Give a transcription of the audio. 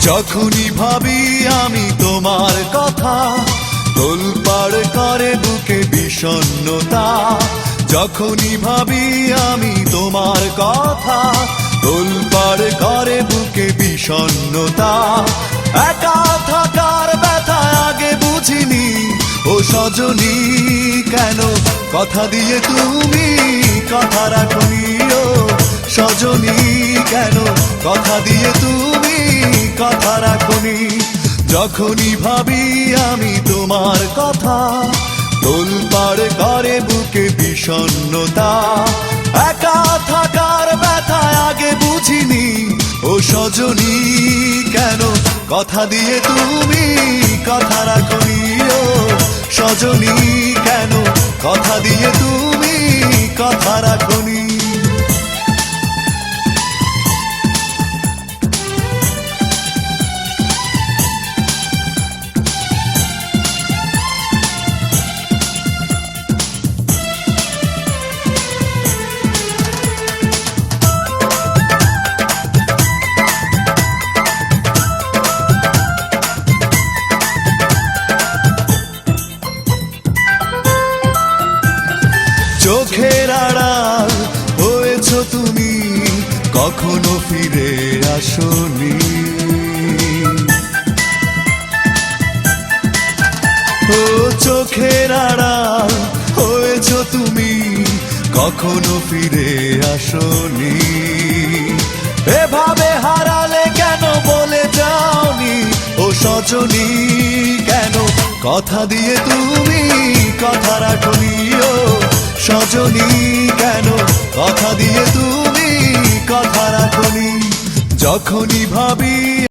যখনই ভাবি আমি তোমার কথা, তোলপাড় করে বুকে বিষণ্ণতা। যখনই ভাবি আমি তোমার কথা, তোলপাড় করে বুকে বিষণ্ণতা। একা থাকার ব্যথা আগে বুঝিনি, ও সজনী কেন কথা দিয়ে তুমি কথা রাখনি। ও সজনী কেন কথা দিয়ে তুমি কথা রাখনি। যখনই ভাবি আমি তোমার কথা, তোলপাড় করে বুকে বিষণ্ণতা। একা থাকার ব্যথা আগে বুঝিনি, ও সজনী কেন কথা দিয়ে তুমি কথা রাখনি। ও সজনী কেন কথা দিয়ে তুমি কথা রাখনি। চোখের আড়াল হয়েছো তুমি, কখনো ফিরে আসনি। ও চোখের আড়াল হয়েছো তুমি, কখনো ফিরে আসনি। এভাবে হারালে কেন বলে যাওনি, ও সজনী কেন কথা দিয়ে তুমি কথা রাখনি। ও সজনী কেন কথা দিয়ে তুমি কথা রাখনি। যখনই ভাবি